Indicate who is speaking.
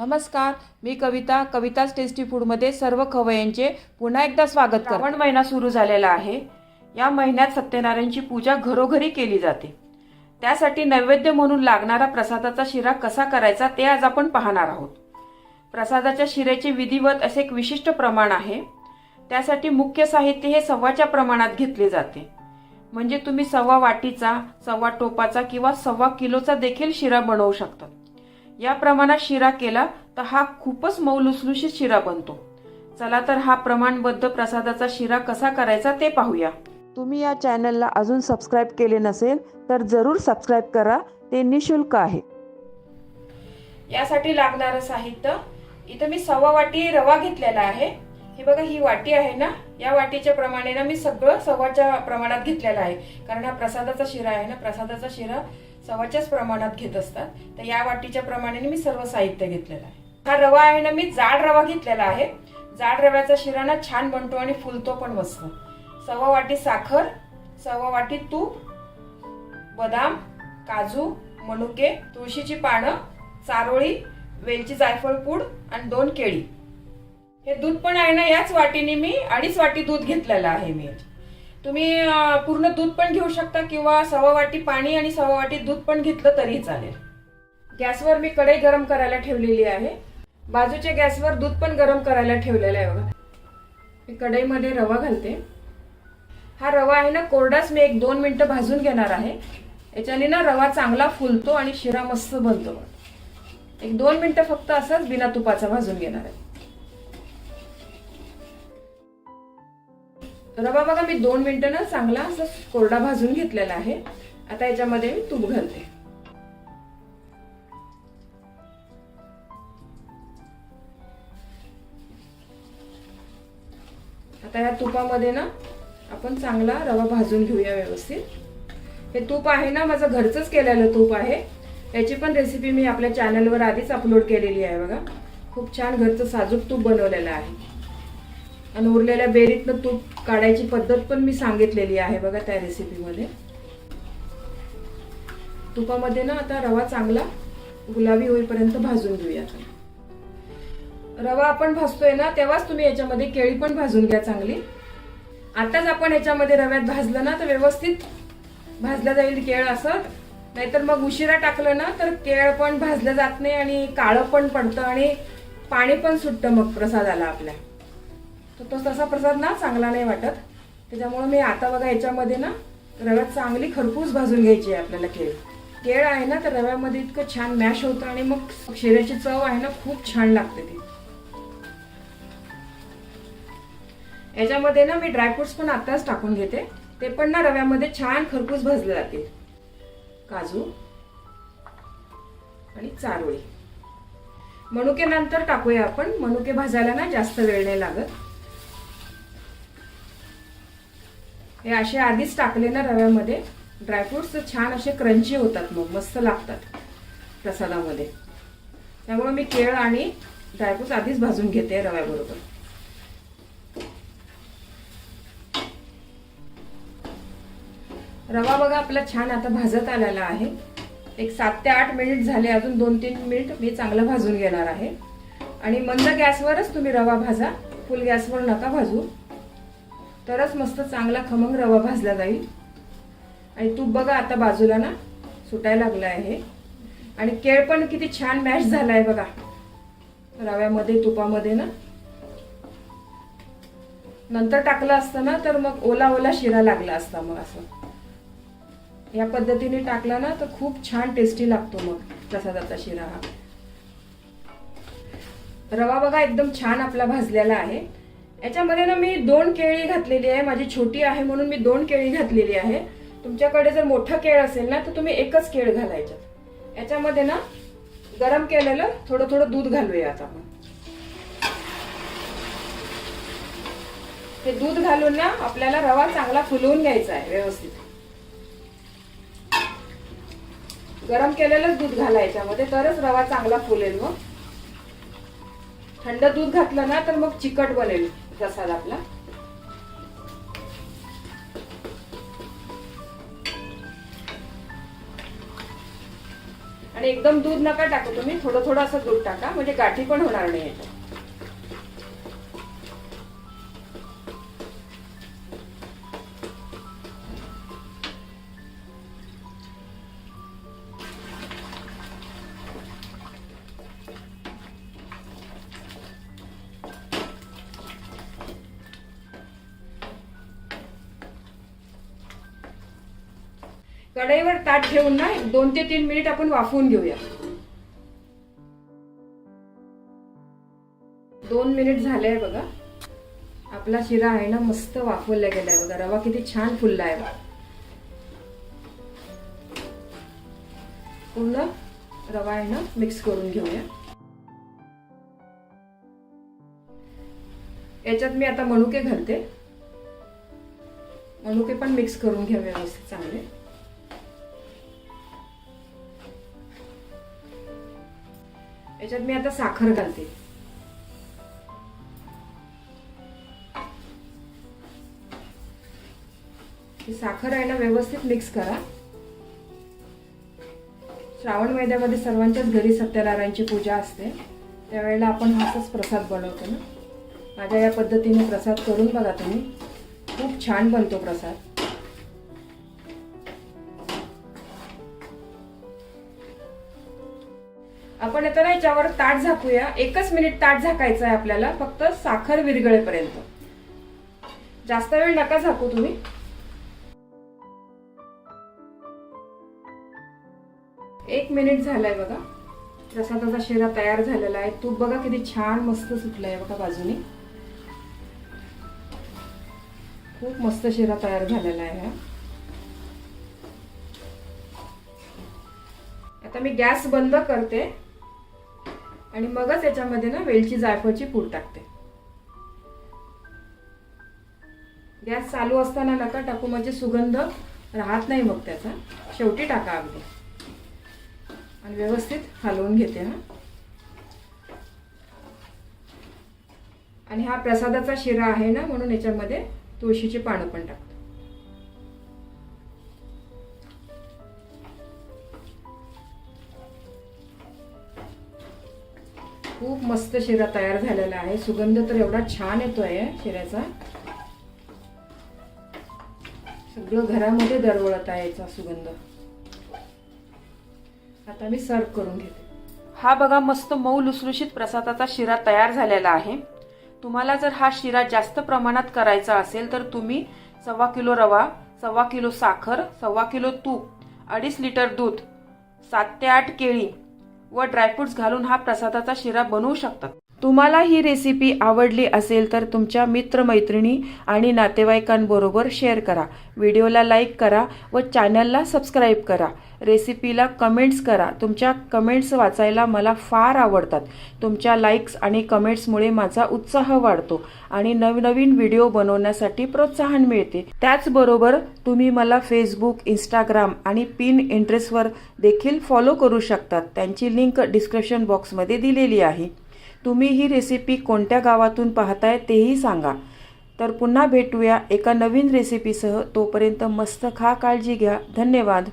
Speaker 1: नमस्कार, मी कविता. कविताच टेस्टी फूडमध्ये सर्व खवय्यांचे पुन्हा एकदा स्वागत करते. श्रावण महिना सुरू झालेला आहे. या महिन्यात सत्यनारायणची पूजा घरोघरी केली जाते. त्यासाठी नैवेद्य म्हणून लागणारा प्रसादाचा शिरा कसा करायचा ते आज आपण पाहणार आहोत. प्रसादाच्या शिऱ्याचे विधिवत असे एक विशिष्ट प्रमाण आहे. त्यासाठी मुख्य साहित्य हे सव्वाच्या प्रमाणात घेतले जाते. म्हणजे तुम्ही सव्वा वाटीचा, सव्वा टोपाचा किंवा सव्वा किलोचा देखील शिरा बनवू शकता. या प्रमाणात शिरा केला तर हा खूपच मऊ लुसलुशीत शिरा बनतो. चला तर हा प्रमाणबद्ध प्रसादाचा शिरा कसा करायचा ते पाहूया. तुम्ही या चॅनलला अजून सबस्क्राईब केले नसेल तर जरूर सबस्क्राईब करा. ते निशुल्क आहे. यासाठी लागणारं साहित्य इथं मी सव्वा वाटी रवा घेतलेला आहे. हे बघा, ही वाटी आहे ना, या वाटीच्या प्रमाणे ना मी सगळं सव्वाच्या प्रमाणात घेतलेलं आहे. कारण हा प्रसादाचा शिरा आहे ना, प्रसादाचा शिरा सव्वाच्याच प्रमाणात घेत असतात. तर या वाटीच्या प्रमाणे मी सर्व साहित्य घेतलेलं आहे. हा रवा आहे ना, मी जाड रवा घेतलेला आहे. जाड रव्याचा शिरा ना छान बनतो आणि फुलतो पण मस्त. सव्वा वाटी साखर, सव्वा वाटी तूप, बदाम, काजू, मनुके, तुळशीची पानं, चारोळी, वेलची, जायफळ पूड आणि 2 केळी. हे दूध पण आहे ना, याच वाटीने मी 2.5 वाटी दूध घेतलेलं आहे. मी तुम्ही पूर्ण दूध पण घेऊ शकता किंवा सव्वा वाटी पाणी आणि सव्वा वाटी दूध पण घेतलं तरी चालेल. गॅसवर मी कढई गरम करायला ठेवलेली आहे. बाजूच्या गॅसवर दूध पण गरम करायला ठेवलेलं आहे. बघा, मी कढईमध्ये रवा घालते. हा रवा आहे ना, कोरडाच मी 1-2 मिनिटं भाजून घेणार आहे. याच्याने ना रवा चांगला फुलतो आणि शिरा मस्त बनतो. 1-2 मिनिटं फक्त असंच बिना तुपाचा भाजून घेणार आहे. रवा बघा, मी 2 मिनिटं ना चांगला असं कोरडा भाजून घेतलेला आहे. आता याच्यामध्ये मी तूप घालते. आता या तुपामध्ये ना आपण चांगला रवा भाजून घेऊया व्यवस्थित. हे तूप आहे ना, माझं घरचंच केलेलं तूप आहे. याची पण रेसिपी मी आपल्या चॅनलवर आधीच अपलोड केलेली आहे. बघा, खूप छान घरचं साजूक तूप बनवलेलं आहे. आणि उरलेल्या बेरीतनं तूप काढायची पद्धत पण मी सांगितलेली आहे बघा त्या रेसिपीमध्ये. तुपामध्ये ना आता रवा चांगला गुलाबी होईपर्यंत भाजून घेऊया. रवा आपण भाजतोय ना तेव्हाच तुम्ही याच्यामध्ये केळी पण भाजून घ्या चांगली. आताच आपण याच्यामध्ये रव्यात भाजलं ना तर व्यवस्थित भाजलं जाईल केळ असं. नाहीतर मग उशिरा टाकलं ना तर केळ पण भाजलं जात नाही आणि काळं पण पडतं आणि पाणी पण सुटतं मग प्रसादाला आपल्या. तो तसा प्रसाद ना चांगला नाही वाटत. त्याच्यामुळे मी आता बघा याच्यामध्ये ना रव्यात चांगली खरपूस भाजून घ्यायची आहे आपल्याला केळ. केळ आहे ना तर रव्यामध्ये इतकं छान मॅश होतं आणि मग शिऱ्याची चव आहे ना खूप छान लागते ती. याच्यामध्ये ना मी ड्रायफ्रुट्स पण आताच टाकून घेते. ते पण ना रव्यामध्ये छान खरपूस भाजले जातील. काजू आणि चारोळी. मनुके नंतर टाकूया आपण. मनुके भाजायला ना जास्त वेळ नाही लागत. हे असे आधीच टाकले ना रव्यामध्ये ड्रायफ्रुट्स छान असे क्रंची होतात, मग मस्त लागतात प्रसादामध्ये. त्यामुळे मी केळ आणि ड्रायफ्रुट्स आधीच भाजून घेते रव्याबरोबर. रवा बघा आपला छान आता भाजत आलेला आहे. एक 7 ते 8 मिनिट झाले. अजून 2-3 मिनिट मी चांगलं भाजून घेणार आहे. आणि मंद गॅसवरच तुम्ही रवा भाजा, फुल गॅसवर नका भाजू. तरच मस्त चांगला खमंग रवा भाजला जाईल. आणि तूप बघा आता बाजूला ना सुटायला लागलं आहे. आणि केळ पण किती छान मॅश झालाय बघा रव्यामध्ये, तुपामध्ये ना. नंतर टाकलं असतं ना तर मग ओला ओला शिरा लागला असता. मग असं या पद्धतीने टाकला ना तर खूप छान टेस्टी लागतो मग प्रसादाचा शिरा हा. रवा बघा एकदम छान आपला भाजलेला आहे. याच्यामध्ये ना मी 2 केळी घातलेली आहे. माझी छोटी आहे म्हणून मी 2 केळी घातलेली आहे. तुमच्याकडे जर मोठं केळ असेल ना तर तुम्ही एकच केळ घालायचं. याच्यामध्ये ना गरम केलेलं थोडं थोडं दूध घालूया आता आपण. हे दूध घालून ना आपल्याला रवा चांगला फुलवून घ्यायचा आहे व्यवस्थित. गरम केलेलंच दूध घालायचं याच्यामध्ये, तरच रवा चांगला फुलेल. मग थंड दूध घातलं ना तर मग चिकट बनेल प्रसाद आपला. आणि एकदम दूध नका टाकू तुम्ही, थोडं थोडं असं दूध टाका, म्हणजे गाठी पण होणार नाही याच्यात. कढईवर ताट ठेवून ना 2 ते 3 मिनिट आपण वाफवून घेऊया. 2 मिनिट झाले बघा. आपला शिरा आहे ना मस्त वाफवला गेलाय बघा. रवा किती छान फुलला आहे बघा. पूर्ण रवा आहे ना मिक्स करून घेऊया. याच्यात मी आता मनुके घालते. मनुके पण मिक्स करून घ्यावे व्यवस्थित चांगले. याच्यात मी आता साखर घालते. ही साखर आहे ना व्यवस्थित मिक्स करा. श्रावण महिन्यामध्ये सर्वांच्याच घरी सत्यनारायणची पूजा असते, त्यावेळेला आपण हाच प्रसाद बनवतो ना. माझ्या या पद्धतीने प्रसाद करून बघा तुम्ही, खूप छान बनतो प्रसाद. आपण आता ना याच्यावर ताट झाकूया. 1च मिनिट ताट झाकायचं आहे आपल्याला, फक्त साखर विरघळेपर्यंत. जास्त वेळ नका झाकू तुम्ही. एक मिनिट झालाय बघा. प्रसादाचा शिरा तयार झालेला आहे. तूप बघा किती छान मस्त सुटलंय बघा बाजूने. खूप मस्त शिरा तयार झालेला आहे हा. आता मी गॅस बंद करते आणि मगच याच्यामध्ये ना वेलची जायफळची पूड टाकते. गॅस चालू असताना नका टाकू, म्हणजे सुगंध राहत नाही मग त्याचा. शेवटी टाका अगदी. आणि व्यवस्थित हलवून घेते हा. आणि हा प्रसादाचा शिरा आहे ना, म्हणून याच्यामध्ये तुळशीची पानं पण टाकते. खूप मस्त शिरा तयार झालेला आहे. सुगंध तर एवढा छान येतोय शिऱ्याचा. सगळं घरामध्ये दरवळत आहे याचा सुगंध. आता मी सर्व करून घेते. हा बघा मस्त मऊ लुसलुशीत प्रसादाचा शिरा तयार झालेला आहे. तुम्हाला जर हा शिरा जास्त प्रमाणात करायचा असेल तर तुम्ही 1.25 किलो रवा, 1.25 किलो साखर, 1.25 किलो तूप, 2.5 लिटर दूध, 7 ते 8 केळी व ड्रायफ्रुट्स घालून हा प्रसादाचा शिरा बनवू शकतात. तुम्हाला ही रेसिपी आवडली असेल तर तुमच्या मित्रमैत्रिणी आणि नातेवाईकांबरोबर शेअर करा. व्हिडिओला लाईक करा व चॅनलला सबस्क्राईब करा. रेसिपीला कमेंट्स करा. तुमच्या कमेंट्स वाचायला मला फार आवडतात. तुमच्या लाईक्स आणि कमेंट्समुळे माझा उत्साह वाढतो आणि नवनवीन व्हिडिओ बनवण्यासाठी प्रोत्साहन मिळते. त्याचबरोबर तुम्ही मला फेसबुक, इंस्टाग्राम आणि पिनट्रेस्टवर देखील फॉलो करू शकतात. त्यांची लिंक डिस्क्रिप्शन बॉक्समध्ये दिलेली आहे. तुम्ही ही रेसिपी कोणत्या गावातून पाहताय तेही सांगा. तर पुन्हा भेटूया एका नवीन रेसिपीसह. तोपर्यंत मस्त खा, काळजी घ्या. धन्यवाद.